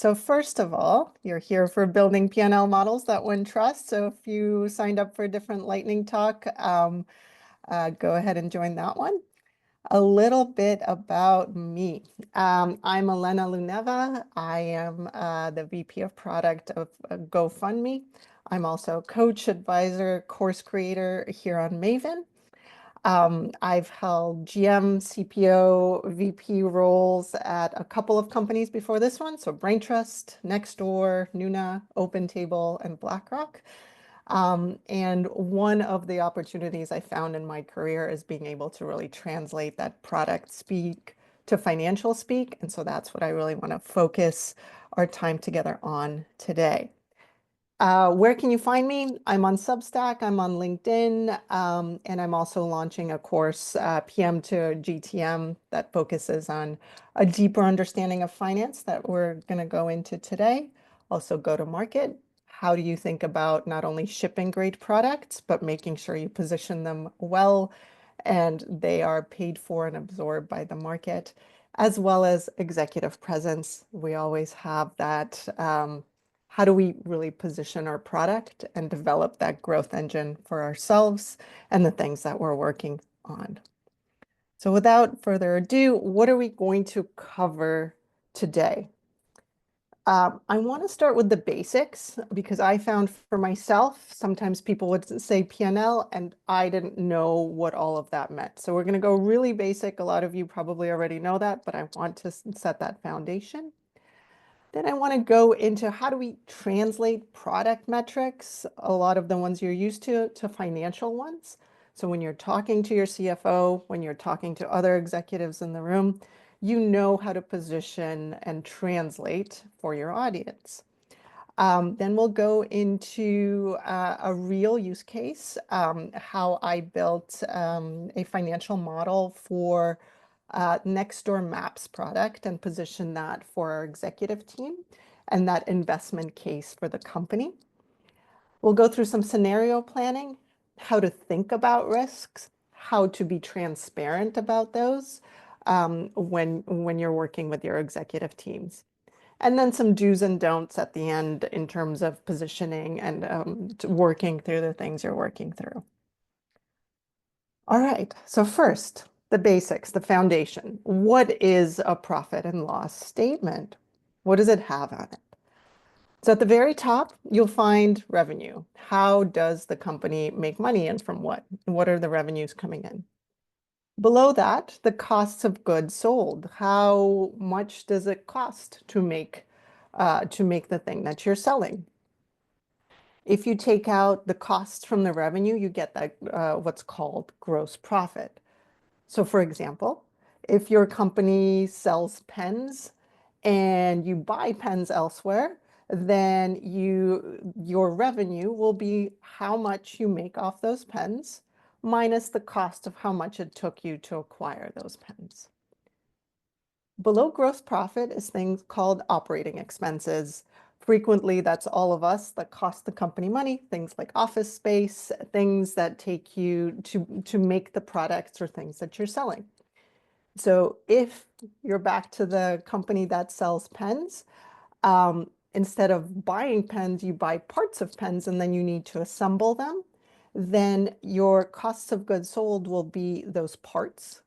So first of all, you're here for building P&L models that win trust. So if you signed up for a different lightning talk, go ahead and join that one. A little bit about me. I'm Elena Luneva. I am the VP of Product of GoFundMe. I'm also a coach, advisor, course creator here on Maven. I've held GM, CPO, VP roles at a couple of companies before this one. So Braintrust, Nextdoor, Nuna, OpenTable, and BlackRock. And one of the opportunities I found in my career is being able to really translate that product speak to financial speak. And so that's what I really want to focus our time together on today. Where can you find me? I'm on Substack, I'm on LinkedIn, and I'm also launching a course, PM to GTM, that focuses on a deeper understanding of finance that we're going to go into today. Also, go to market. How do you think about not only shipping great products, but making sure you position them well and they are paid for and absorbed by the market, as well as executive presence. We always have that. How do we really position our product and develop that growth engine for ourselves and the things that we're working on? So without further ado, what are we going to cover today? I want to start with the basics because I found for myself, sometimes people would say P&L and I didn't know what all of that meant. So we're going to go really basic. A lot of you probably already know that, but I want to set that foundation. Then I want to go into how do we translate product metrics, a lot of the ones you're used to financial ones. So when you're talking to your CFO, when you're talking to other executives in the room, you know how to position and translate for your audience. Then we'll go into a real use case, how I built a financial model for Nextdoor Maps product and position that for our executive team and that investment case for the company. We'll go through some scenario planning, how to think about risks, how to be transparent about those when you're working with your executive teams. And then some do's and don'ts at the end in terms of positioning and working through the things you're working through. All right, so first, the basics, the foundation. What is a profit and loss statement? What does it have on it? So at the very top, you'll find revenue. How does the company make money and from what? What are the revenues coming in? Below that, the costs of goods sold. How much does it cost to make the thing that you're selling? If you take out the costs from the revenue, you get that what's called gross profit. So for example, if your company sells pens and you buy pens elsewhere, then your revenue will be how much you make off those pens minus the cost of how much it took you to acquire those pens. Below gross profit is things called operating expenses. Frequently, that's all of us that cost the company money, things like office space, things that take you to make the products or things that you're selling. So if you're back to the company that sells pens, instead of buying pens, you buy parts of pens and then you need to assemble them, then your costs of goods sold will be those parts.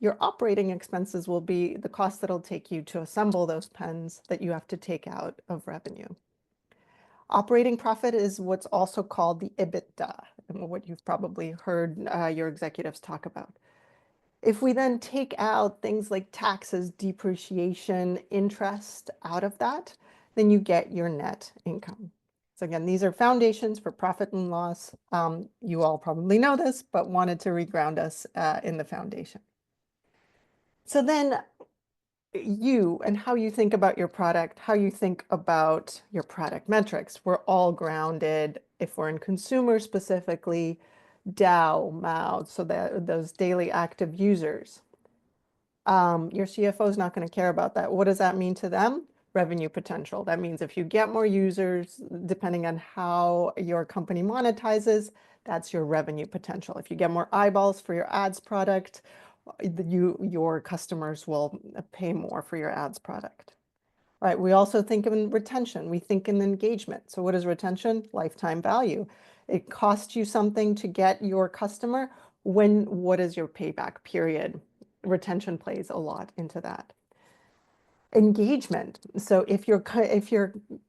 Your operating expenses will be the cost that'll take you to assemble those pens that you have to take out of revenue. Operating profit is what's also called the EBITDA, and what you've probably heard your executives talk about. If we then take out things like taxes, depreciation, interest out of that, then you get your net income. So again, these are foundations for profit and loss. You all probably know this, but wanted to reground us in the foundation. So then you and how you think about your product, how you think about your product metrics, we're all grounded, if we're in consumer specifically, DAU, MAU, so that those daily active users. Your CFO is not going to care about that. What does that mean to them? Revenue potential. That means if you get more users, depending on how your company monetizes, that's your revenue potential. If you get more eyeballs for your ads product, your customers will pay more for your ads product. right? We also think in retention. We think in engagement. So what is retention? Lifetime value. It costs you something to get your customer. What is your payback period? Retention plays a lot into that. Engagement. So if your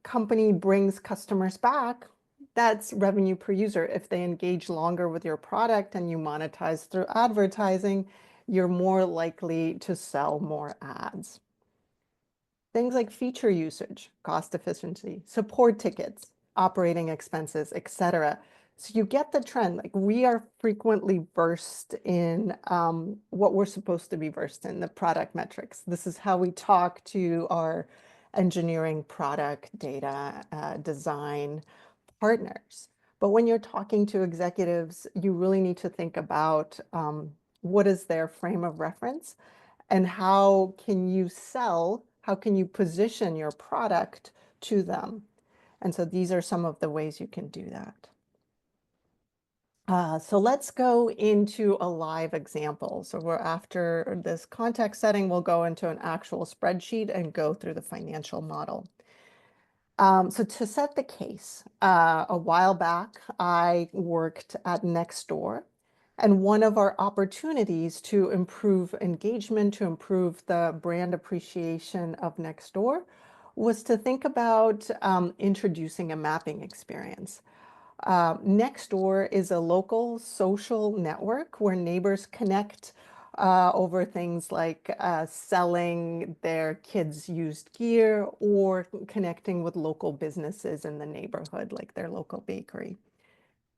company brings customers back, that's revenue per user. If they engage longer with your product and you monetize through advertising, you're more likely to sell more ads. Things like feature usage, cost efficiency, support tickets, operating expenses, etc. So you get the trend. Like we are frequently versed in what we're supposed to be versed in, the product metrics. This is how we talk to our engineering, product, data, design partners. But when you're talking to executives, you really need to think about what is their frame of reference and how can you position your product to them? And so these are some of the ways you can do that. So let's go into a live example. So after this context setting, we'll go into an actual spreadsheet and go through the financial model. So to set the case, a while back, I worked at Nextdoor, and one of our opportunities to improve engagement, to improve the brand appreciation of Nextdoor, was to think about introducing a mapping experience. Nextdoor is a local social network where neighbors connect over things like selling their kids' used gear or connecting with local businesses in the neighborhood, like their local bakery.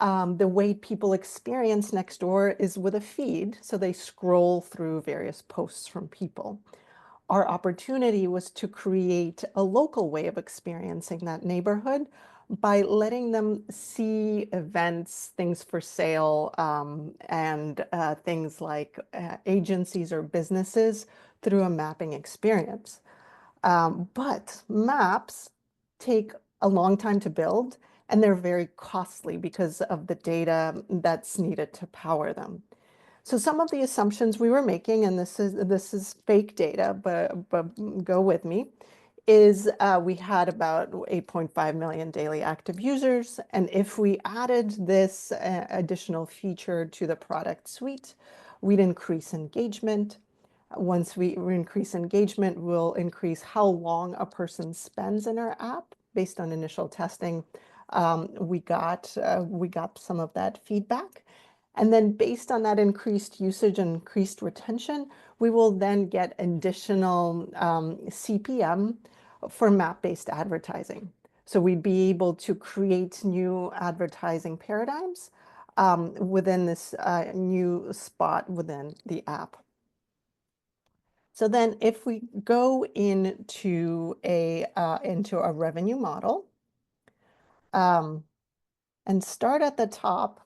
The way people experience Nextdoor is with a feed, so they scroll through various posts from people. Our opportunity was to create a local way of experiencing that neighborhood by letting them see events, things for sale, and things like agencies or businesses through a mapping experience. But maps take a long time to build, and they're very costly because of the data that's needed to power them. So some of the assumptions we were making, and this is fake data, but go with me, is we had about 8.5 million daily active users, and if we added this additional feature to the product suite, we'd increase engagement. Once we increase engagement, we'll increase how long a person spends in our app based on initial testing. We got some of that feedback. And then based on that increased usage and increased retention, we will then get additional CPM for map-based advertising. So we'd be able to create new advertising paradigms within this new spot within the app. So then if we go into a revenue model and start at the top,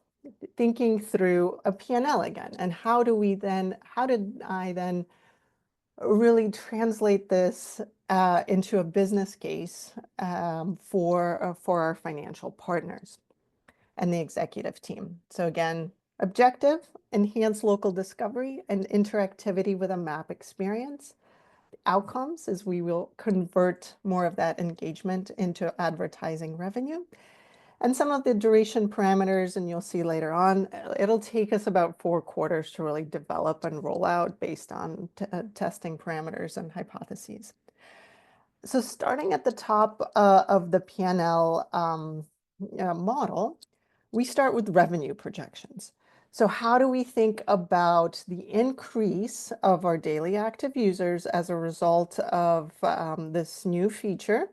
thinking through a P&L again, and how did I then really translate this into a business case for our financial partners and the executive team. So again, objective, enhance local discovery and interactivity with a map experience. Outcomes is we will convert more of that engagement into advertising revenue. And some of the duration parameters, and you'll see later on, it'll take us about 4 quarters to really develop and roll out based on testing parameters and hypotheses. So starting at the top of the P&L model, we start with revenue projections. So how do we think about the increase of our daily active users as a result of this new feature,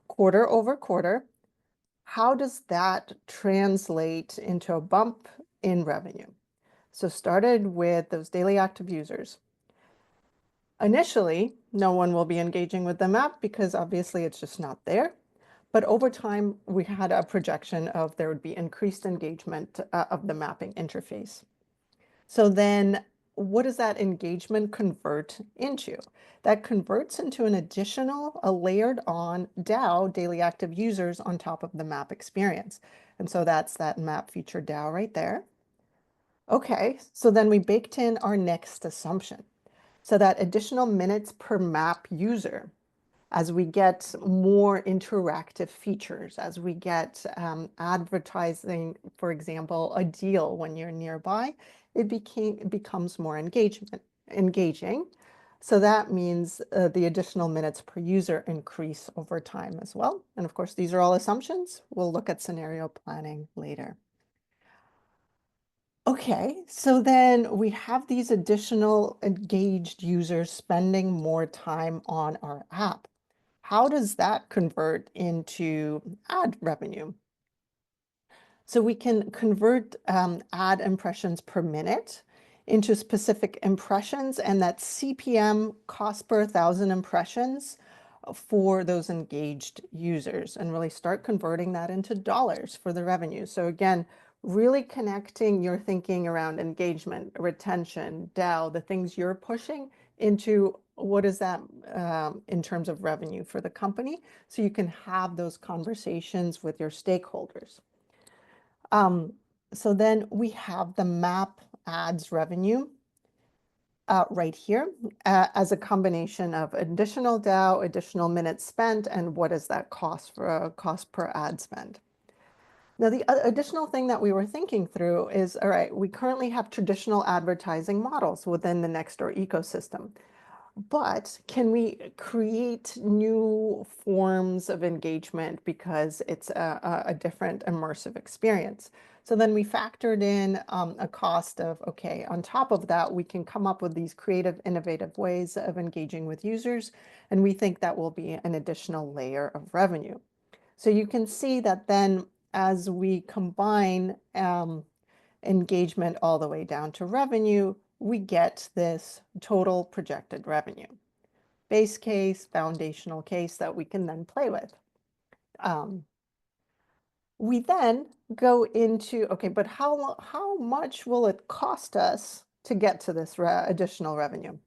quarter over quarter? How does that translate into a bump in revenue? So started with those daily active users. Initially, no one will be engaging with the map because obviously it's just not there. But over time, we had a projection of there would be increased engagement of the mapping interface. So then what does that engagement convert into? That converts into an additional, a layered on DAU, daily active users, on top of the map experience. And so that's that map feature DAU right there. Okay, so then we baked in our next assumption. So that additional minutes per map user. as we get more interactive features, as we get advertising, for example, a deal when you're nearby, it becomes more engaging. So that means the additional minutes per user increase over time as well. And of course, these are all assumptions. We'll look at scenario planning later. Okay, so then we have these additional engaged users spending more time on our app. How does that convert into ad revenue? So we can convert ad impressions per minute into specific impressions, and that CPM, cost per 1,000 impressions, for those engaged users, and really start converting that into dollars for the revenue. So again, really connecting your thinking around engagement, retention, DAU, the things you're pushing into what is that in terms of revenue for the company, so you can have those conversations with your stakeholders. So then we have the map ads revenue right here as a combination of additional DAU, additional minutes spent, and what is that cost for cost per ad spend. Now, the additional thing that we were thinking through is, all right, we currently have traditional advertising models within the Nextdoor ecosystem. But can we create new forms of engagement because it's a different immersive experience? So then we factored in a cost of, okay, on top of that, we can come up with these creative, innovative ways of engaging with users, and we think that will be an additional layer of revenue. So you can see that then as we combine engagement all the way down to revenue, we get this total projected revenue. Base case, foundational case that we can then play with. We then go into, okay, but how much will it cost us to get to this additional revenue?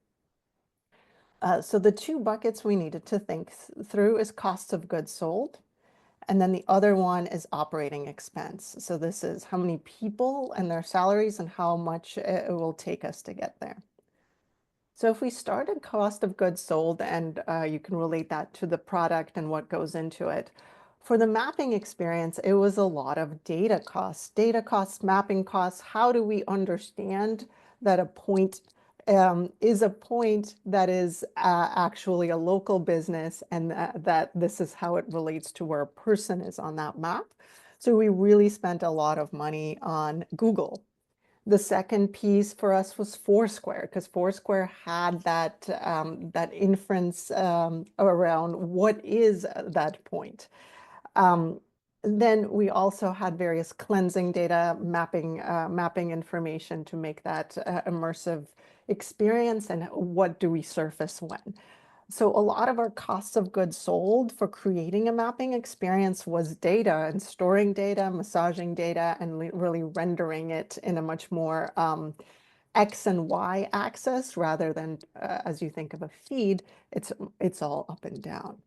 So the two buckets we needed to think through is cost of goods sold. And then the other one is operating expense. So this is how many people and their salaries and how much it will take us to get there. So if we start at cost of goods sold, and you can relate that to the product and what goes into it. For the mapping experience, it was a lot of data costs, mapping costs. How do we understand that a point is a point that is actually a local business, and that this is how it relates to where a person is on that map? So we really spent a lot of money on Google. The second piece for us was Foursquare, because Foursquare had that that inference around what is that point. Then we also had various cleansing data, mapping information to make that immersive experience, and what do we surface when. So a lot of our costs of goods sold for creating a mapping experience was data and storing data, massaging data, and really rendering it in a much more X and Y axis rather than as you think of a feed, it's all up and down.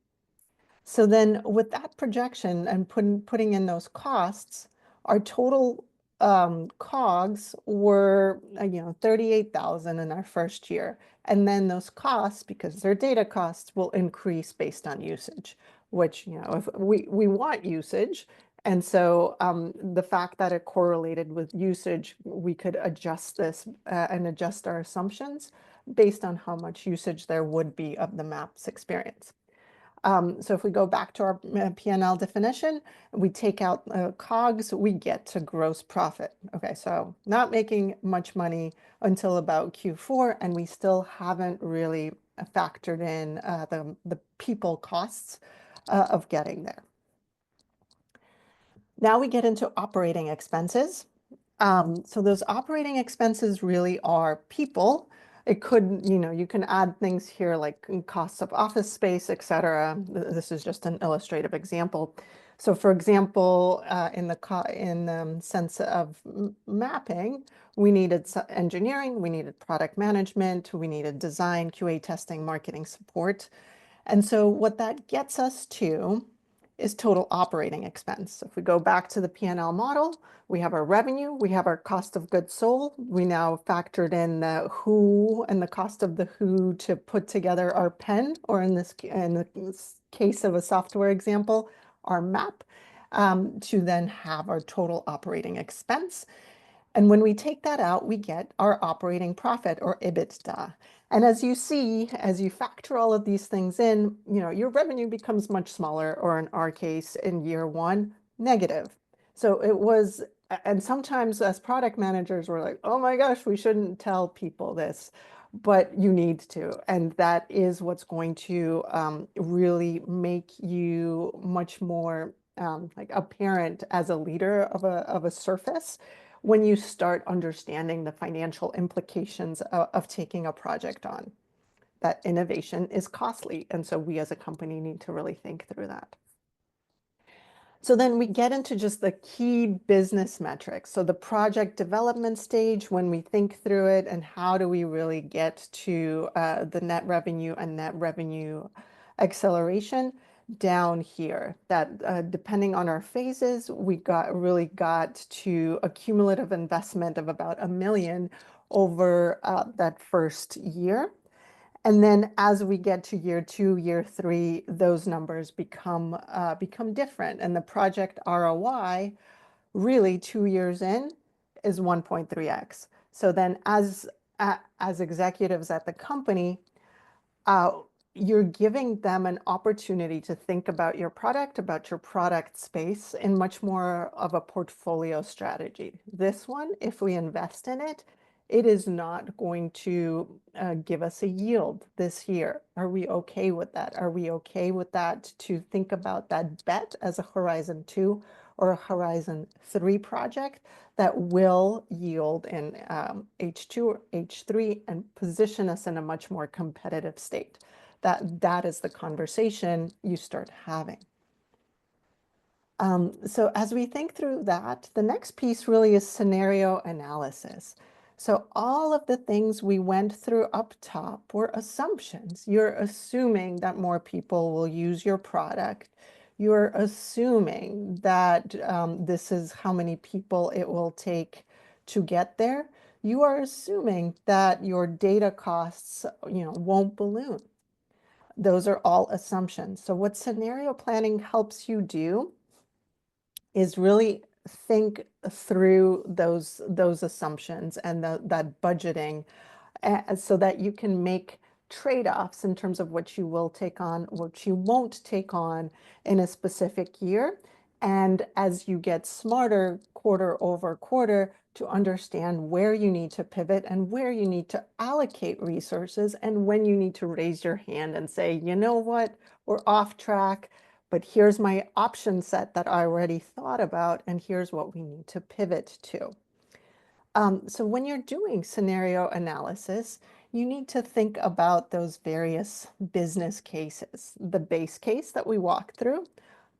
So then with that projection and putting in those costs, our total COGS were 38,000 in our first year. And then those costs, because they're data costs, will increase based on usage, which, if we want usage. And so the fact that it correlated with usage, we could adjust this and adjust our assumptions based on how much usage there would be of the maps experience. So if we go back to our P&L definition, we take out COGS, we get to gross profit. Okay, so not making much money until about Q4, and we still haven't really factored in the people costs of getting there. Now we get into operating expenses. So those operating expenses really are people. It could, you can add things here like costs of office space, et cetera. This is just an illustrative example. So for example, in the sense of mapping, we needed engineering, we needed product management, we needed design, QA testing, marketing support. And so what that gets us to is total operating expense. So if we go back to the P&L model, we have our revenue, we have our cost of goods sold. We now factored in the who and the cost of the who to put together our pen, or in this case of a software example, our map, to then have our total operating expense. And when we take that out, we get our operating profit, or EBITDA. And as you see, as you factor all of these things in, your revenue becomes much smaller, or in our case, in year one, negative. So it was, and sometimes as product managers, we're like, oh my gosh, we shouldn't tell people this, but you need to. And that is what's going to really make you much more like apparent as a leader of a surface when you start understanding the financial implications of taking a project on. That innovation is costly, and so we as a company need to really think through that. So then we get into just the key business metrics. So the project development stage, when we think through it, and how do we really get to the net revenue and net revenue acceleration down here, that depending on our phases, we really got to a cumulative investment of about $1 million over that first year. And then as we get to year 2, year 3, those numbers become different. And the project ROI, really 2 years in, is 1.3x. So then as executives at the company, you're giving them an opportunity to think about your product space in much more of a portfolio strategy. This one, if we invest in it, it is not going to give us a yield this year. Are we okay with that? Are we okay with that, to think about that bet as a Horizon 2 or a Horizon 3 project that will yield in H2 or H3 and position us in a much more competitive state? That is the conversation you start having. So as we think through that, the next piece really is scenario analysis. So all of the things we went through up top were assumptions. You're assuming that more people will use your product. You're assuming that this is how many people it will take to get there. You are assuming that your data costs, won't balloon. Those are all assumptions. So what scenario planning helps you do is really think through those assumptions and that budgeting, so that you can make trade-offs in terms of what you will take on, what you won't take on in a specific year. And as you get smarter quarter over quarter, to understand where you need to pivot and where you need to allocate resources, and when you need to raise your hand and say, you know what, we're off track, but here's my option set that I already thought about, and here's what we need to pivot to. So when you're doing scenario analysis, you need to think about those various business cases, the base case that we walked through.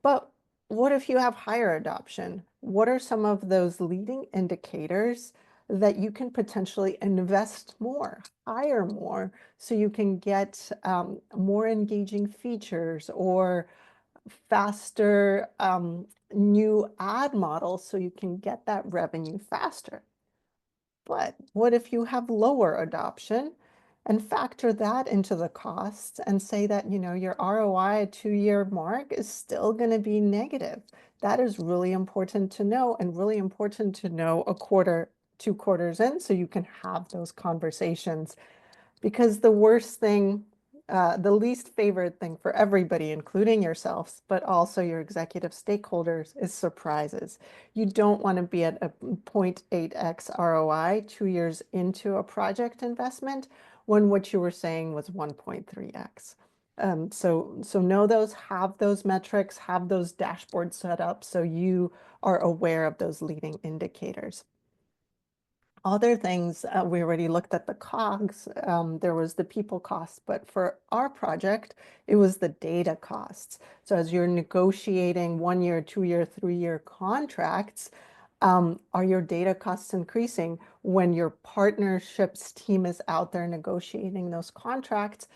But what if you have higher adoption? What are some of those leading indicators that you can potentially invest more, hire more, so you can get more engaging features, or faster new ad models, so you can get that revenue faster? But what if you have lower adoption, and factor that into the costs and say that, your ROI at 2-year mark is still going to be negative? That is really important to know, and really important to know a quarter, 2 quarters in, so you can have those conversations. Because the worst thing, the least favorite thing for everybody, including yourselves, but also your executive stakeholders, is surprises. You don't want to be at a 0.8x ROI 2 years into a project investment, when what you were saying was 1.3x. So know those, have those metrics, have those dashboards set up, so you are aware of those leading indicators. Other things, we already looked at the COGS. There was the people cost, but for our project, it was the data costs. So as you're negotiating 1-year, 2-year, 3-year contracts, are your data costs increasing? When your partnerships team is out there negotiating those contracts,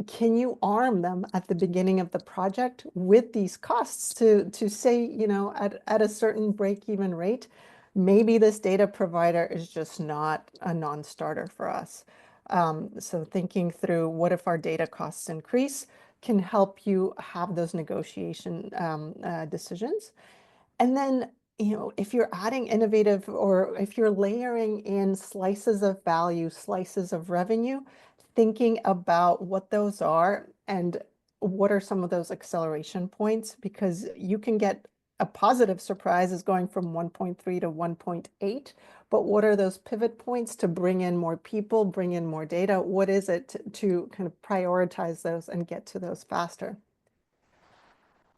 can you arm them at the beginning of the project with these costs to say, at a certain break-even rate, maybe this data provider is just not a non-starter for us. So thinking through what if our data costs increase can help you have those negotiation decisions. And then, if you're adding innovative or if you're layering in slices of value, slices of revenue, thinking about what those are and what are some of those acceleration points, because you can get a positive surprise is going from 1.3 to 1.8, but what are those pivot points to bring in more people, bring in more data? What is it to kind of prioritize those and get to those faster?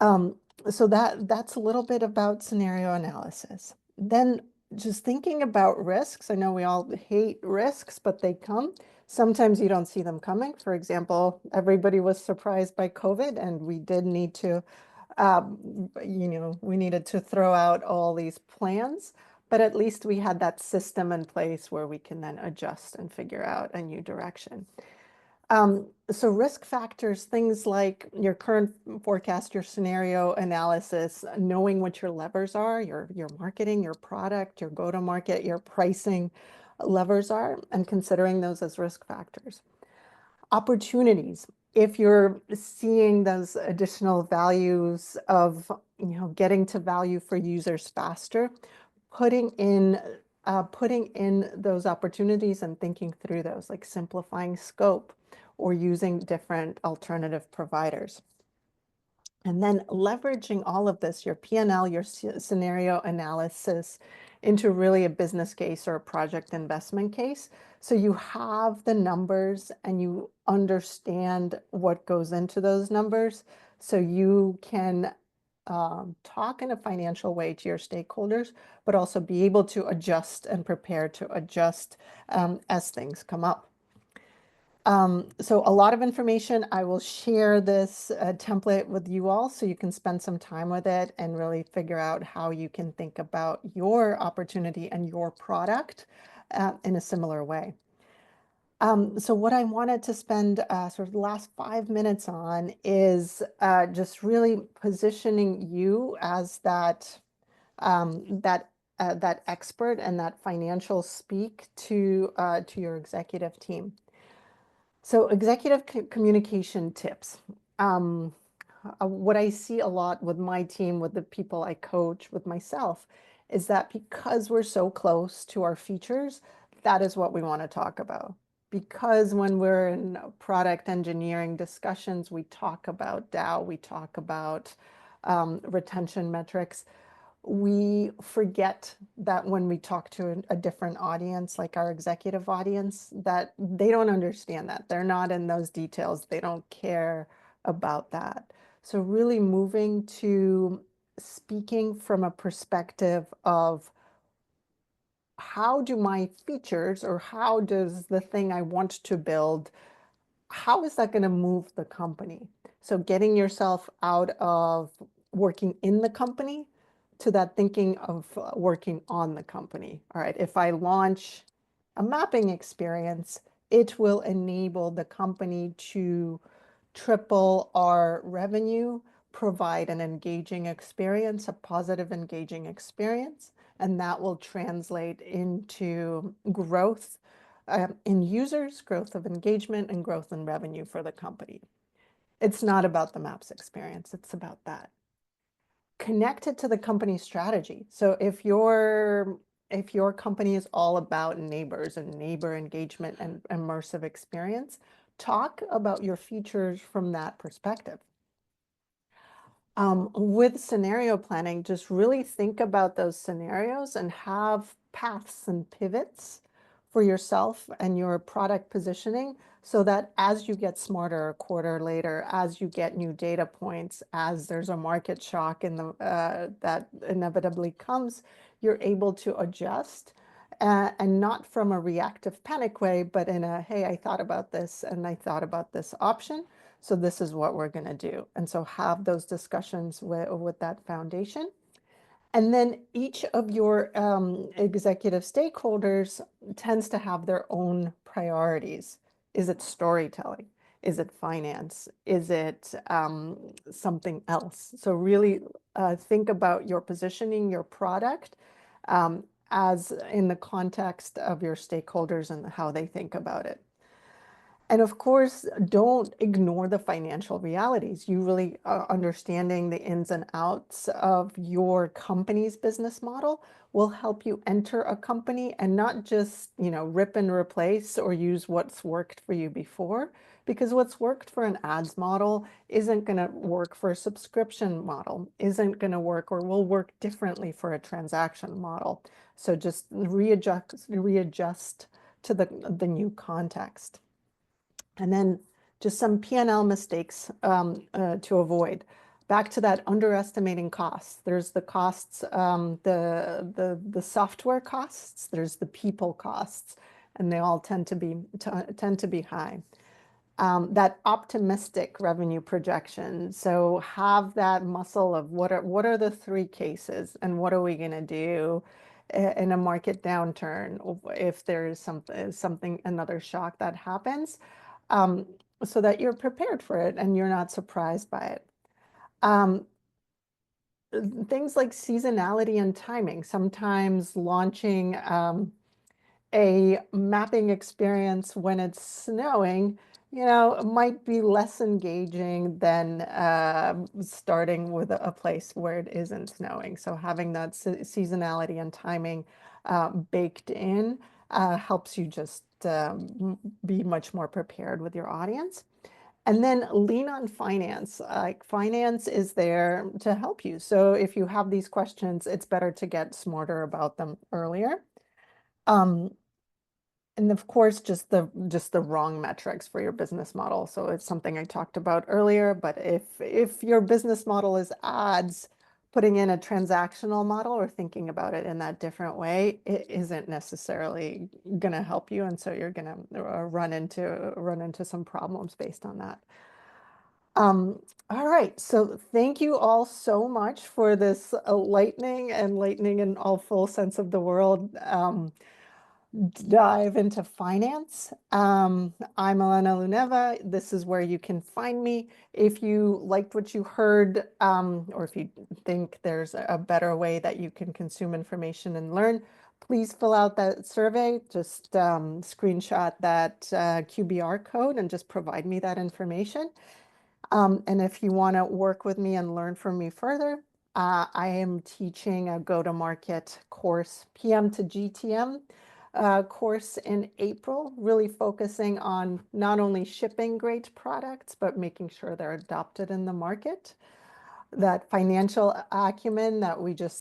Um, so that's a little bit about scenario analysis. Then just thinking about risks. I know we all hate risks, but they come. Sometimes you don't see them coming. For example, everybody was surprised by COVID, and we did need to, we needed to throw out all these plans, but at least we had that system in place where we can then adjust and figure out a new direction. So risk factors, things like your current forecast, your scenario analysis, knowing what your levers are, your marketing, your product, your go-to-market, your pricing levers are, and considering those as risk factors. Opportunities, if you're seeing those additional values of, getting to value for users faster, putting in those opportunities and thinking through those, like simplifying scope or using different alternative providers. And then leveraging all of this, your P&L, your scenario analysis, into really a business case or a project investment case. So you have the numbers and you understand what goes into those numbers. So you can talk in a financial way to your stakeholders, but also be able to adjust and prepare to adjust as things come up. So a lot of information. I will share this template with you all so you can spend some time with it and really figure out how you can think about your opportunity and your product in a similar way. So what I wanted to spend sort of the last 5 minutes on is just really positioning you as that expert and that financial speak to your executive team. So executive communication tips. What I see a lot with my team, with the people I coach, with myself, is that because we're so close to our features, that is what we want to talk about. Because when we're in product engineering discussions, we talk about DAO, we talk about retention metrics. We forget that when we talk to a different audience, like our executive audience, that they don't understand that. They're not in those details. They don't care about that. So really moving to speaking from a perspective of how do my features or how does the thing I want to build, how is that going to move the company? So getting yourself out of working in the company to that thinking of working on the company. All right, if I launch a mapping experience, it will enable the company to triple our revenue, provide an engaging experience, a positive engaging experience, and that will translate into growth in users, growth of engagement, and growth in revenue for the company. It's not about the Maps experience, it's about that. Connect it to the company strategy. So if your company is all about neighbors and neighbor engagement and immersive experience, talk about your features from that perspective. With scenario planning, just really think about those scenarios and have paths and pivots for yourself and your product positioning so that as you get smarter a quarter later, as you get new data points, as there's a market shock in that inevitably comes, you're able to adjust and not from a reactive panic way, but in a, hey, I thought about this and I thought about this option. So this is what we're going to do. And so have those discussions with that foundation. And then each of your executive stakeholders tends to have their own priorities. Is it storytelling? Is it finance? Is it something else? So really think about your positioning, your product, as in the context of your stakeholders and how they think about it. And of course, don't ignore the financial realities. You really understanding the ins and outs of your company's business model will help you enter a company and not just, rip and replace or use what's worked for you before, because what's worked for an ads model isn't going to work for a subscription model, isn't going to work or will work differently for a transaction model. So just readjust to the new context. And then just some P&L mistakes to avoid. Back to that underestimating costs. There's the costs, the software costs. There's the people costs, and they all tend to be high. That optimistic revenue projection. So have that muscle of what are the three cases, and what are we going to do in a market downturn if there's something another shock that happens, so that you're prepared for it and you're not surprised by it. Things like seasonality and timing. Sometimes launching a mapping experience when it's snowing, might be less engaging than starting with a place where it isn't snowing. So having that seasonality and timing baked in helps you just be much more prepared with your audience. And then lean on finance. Like finance is there to help you. So if you have these questions, it's better to get smarter about them earlier. And of course, just the wrong metrics for your business model. So it's something I talked about earlier, but if your business model is ads, putting in a transactional model or thinking about it in that different way, it isn't necessarily going to help you. And so you're going to run into some problems based on that. All right, so thank you all so much for this lightning in all full sense of the word dive into finance. I'm Elena Luneva. This is where you can find me. If you liked what you heard, or if you think there's a better way that you can consume information and learn, please fill out that survey. Just screenshot that QBR code and just provide me that information. And if you want to work with me and learn from me further, I am teaching a go-to-market course, PM to GTM course in April, really focusing on not only shipping great products, but making sure they're adopted in the market. That financial acumen that we just